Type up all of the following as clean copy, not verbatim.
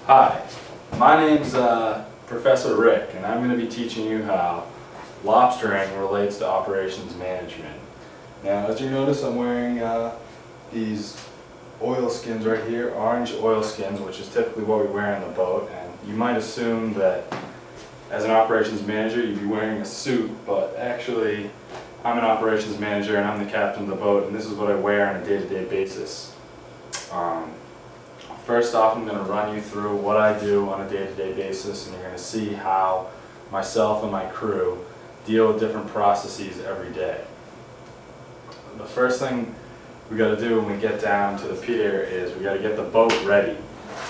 Hi, my name's Professor Rick, and I'm going to be teaching you how lobstering relates to operations management. Now, as you notice, I'm wearing these oilskins right here, orange oilskins, which is typically what we wear on the boat. And you might assume that as an operations manager you'd be wearing a suit, but actually I'm an operations manager and I'm the captain of the boat, and this is what I wear on a day-to-day basis. First off, I'm going to run you through what I do on a day-to-day basis, and you're going to see how myself and my crew deal with different processes every day. The first thing we got to do when we get down to the pier is we got to get the boat ready.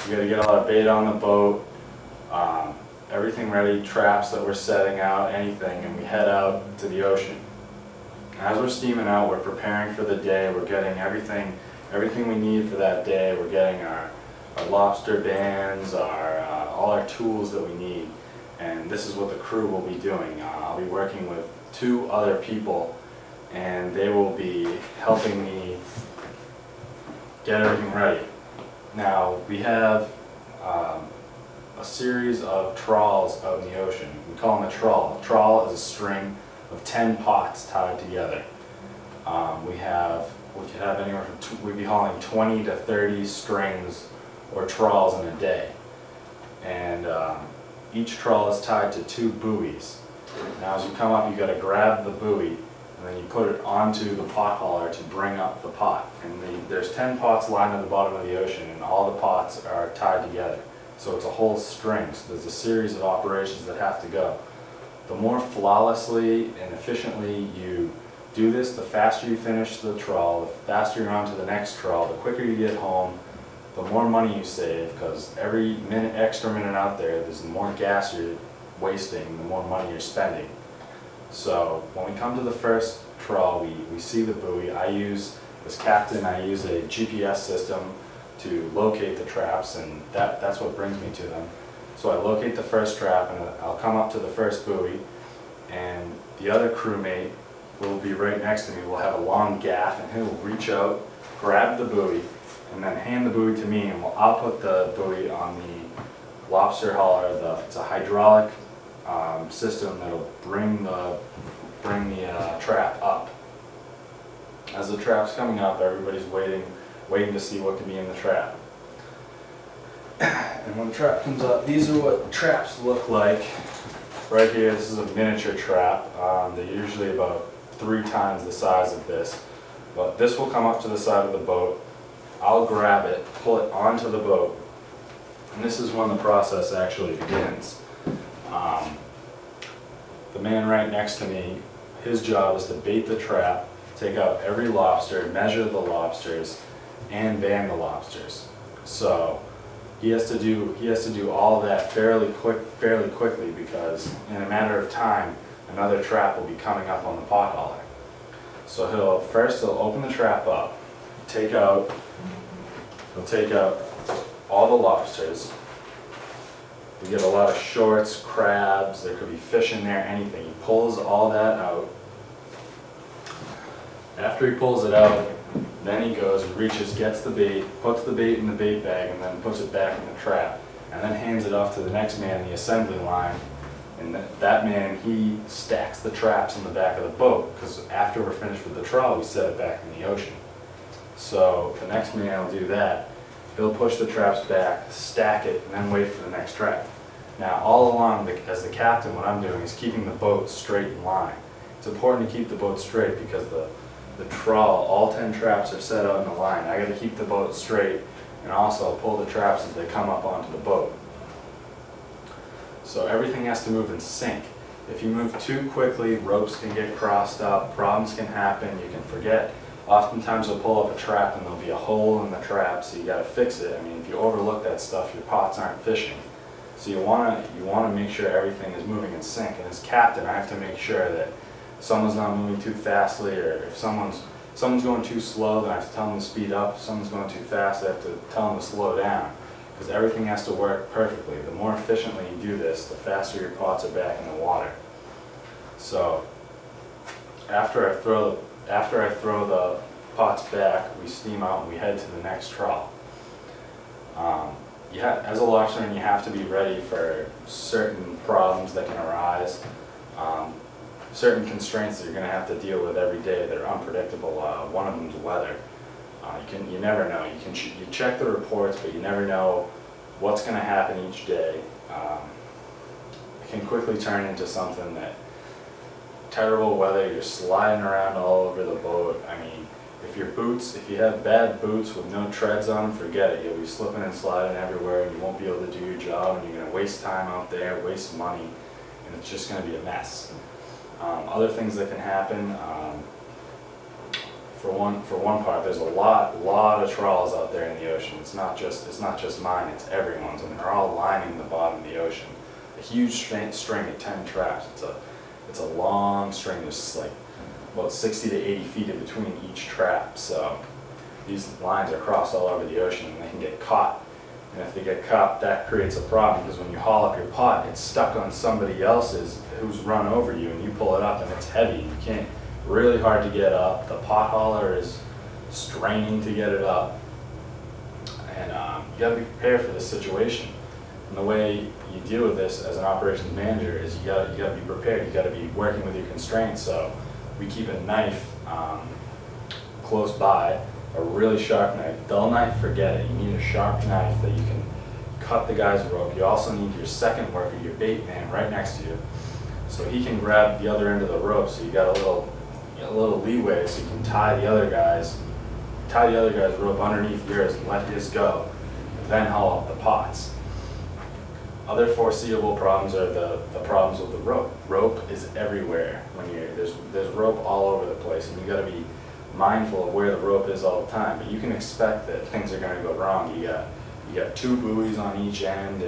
We got to get all our bait on the boat, everything ready, traps that we're setting out, anything, and we head out to the ocean. As we're steaming out, we're preparing for the day. We're getting everything we need for that day. We're getting our lobster bands, all our tools that we need, and this is what the crew will be doing. I'll be working with 2 other people, and they will be helping me get everything ready. Now, we have a series of trawls out in the ocean. We call them a trawl. A trawl is a string of 10 pots tied together. We could have anywhere from we'd be hauling 20 to 30 strings or trawls in a day, and each trawl is tied to 2 buoys. Now, as you come up, you got to grab the buoy and then you put it onto the pot hauler to bring up the pot. And there's 10 pots lined at the bottom of the ocean, and all the pots are tied together. So it's a whole string. So there's a series of operations that have to go. The more flawlessly and efficiently you do this, the faster you finish the trawl, the faster you're on to the next trawl, the quicker you get home, the more money you save, because every extra minute out there, there's the more gas you're wasting, the more money you're spending. So when we come to the first trawl, we see the buoy. As captain, I use a GPS system to locate the traps, and that's what brings me to them. So I locate the first trap, and I'll come up to the first buoy, and the other crewmate will be right next to me. We'll have a long gaff, and he'll reach out, grab the buoy, and then hand the buoy to me, and I'll put the buoy on the lobster hauler. It's a hydraulic system that'll bring the trap up. As the trap's coming up, everybody's waiting to see what can be in the trap. And when the trap comes up, these are what traps look like. Right here, this is a miniature trap. They're usually about 3 times the size of this. But this will come up to the side of the boat. I'll grab it, pull it onto the boat, and this is when the process actually begins. The man right next to me, his job is to bait the trap, take out every lobster, measure the lobsters, and band the lobsters. So he has to do all of that fairly quickly, because in a matter of time another trap will be coming up on the pot hauler. So he'll open the trap up, he'll take out all the lobsters. We get a lot of shorts, crabs, there could be fish in there, anything. He pulls all that out. After he pulls it out, then he goes and reaches, gets the bait, puts the bait in the bait bag, and then puts it back in the trap, and then hands it off to the next man in the assembly line. And that man, he stacks the traps in the back of the boat, because after we're finished with the trawl, we set it back in the ocean. So the next man will do that. He'll push the traps back, stack it, and then wait for the next trap. Now, all along, as the captain, what I'm doing is keeping the boat straight in line. It's important to keep the boat straight, because the trawl, all 10 traps are set out in a line. I got to keep the boat straight, and also pull the traps as they come up onto the boat. So everything has to move in sync. If you move too quickly, ropes can get crossed up, problems can happen, you can forget. Oftentimes you'll pull up a trap and there'll be a hole in the trap, so you got to fix it. I mean, if you overlook that stuff, your pots aren't fishing. So you want to make sure everything is moving in sync. And as captain, I have to make sure that someone's not moving too fastly, or if someone's going too slow, then I have to tell them to speed up. If someone's going too fast, I have to tell them to slow down, because everything has to work perfectly. The more efficiently you do this, the faster your pots are back in the water. So after I throw the pots back, we steam out and we head to the next trawl. as a lobsterman, you have to be ready for certain problems that can arise, certain constraints that you're going to have to deal with every day that are unpredictable. One of them is weather. You never know. You check the reports, but you never know what's going to happen each day. It can quickly turn into something that terrible weather. You're sliding around all over the boat. I mean, if you have bad boots with no treads on them, forget it. You'll be slipping and sliding everywhere, and you won't be able to do your job, and you're going to waste time out there, waste money, and it's just going to be a mess. Other things that can happen, for one part, there's a lot of trawls out there in the ocean. It's not just mine, it's everyone's, and they're all lining the bottom of the ocean. A huge string of 10 traps. It's a long string. There's like about 60 to 80 feet in between each trap. So these lines are crossed all over the ocean, and they can get caught. And if they get caught, that creates a problem, because when you haul up your pot, it's stuck on somebody else's who's run over you, and you pull it up and it's heavy. You can't, really hard to get up. The pot hauler is straining to get it up. And you gotta be prepared for this situation. And the way you deal with this as an operations manager is you gotta be prepared. You gotta be working with your constraints. So we keep a knife close by, a really sharp knife. Dull knife, forget it. You need a sharp knife that you can cut the guy's rope. You also need your second worker, your bait man, right next to you, so he can grab the other end of the rope. So you got a little leeway, so you can tie the other guy's rope underneath yours and let his go, then haul up the pots. Other foreseeable problems are the problems with the rope. Rope is everywhere when there's rope all over the place, and you got to be mindful of where the rope is all the time. But you can expect that things are going to go wrong. You got 2 buoys on each end,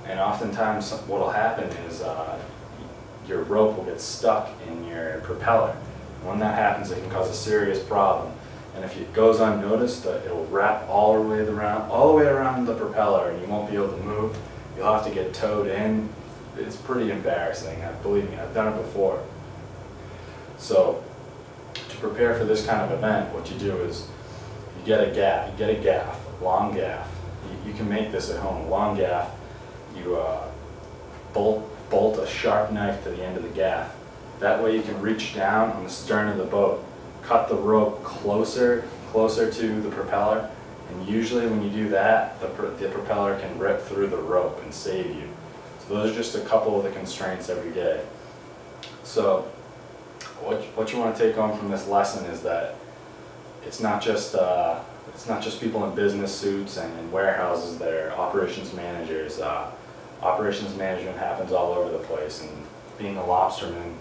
and oftentimes what will happen is your rope will get stuck in your propeller. When that happens, it can cause a serious problem. And if it goes unnoticed, it will wrap all the way around the propeller, and you won't be able to move. You'll have to get towed in. It's pretty embarrassing. Believe me, I've done it before. So to prepare for this kind of event, what you do is you get a gaff, a long gaff. You can make this at home, a long gaff. You bolt a sharp knife to the end of the gaff. That way you can reach down on the stern of the boat, cut the rope closer to the propeller, and usually when you do that, the propeller can rip through the rope and save you. So those are just a couple of the constraints every day. So what you want to take home from this lesson is that it's not just people in business suits and in warehouses that are operations managers. Operations management happens all over the place, and being a lobsterman,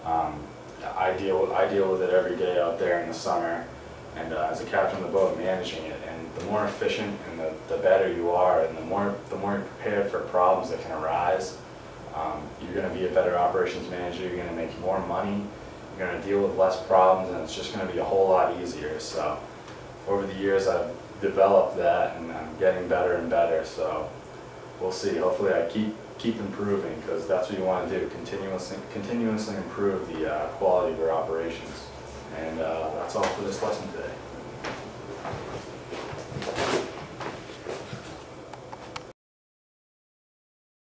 I deal with it every day out there in the summer, and as a captain of the boat, managing it. And the more efficient and the better you are, and the more you're prepared for problems that can arise, you're going to be a better operations manager. You're going to make more money. You're going to deal with less problems, and it's just going to be a whole lot easier. So over the years, I've developed that, and I'm getting better and better. So we'll see. Hopefully, I keep improving, because that's what you want to do. Continuously improve the quality of your operations. And that's all for this lesson today.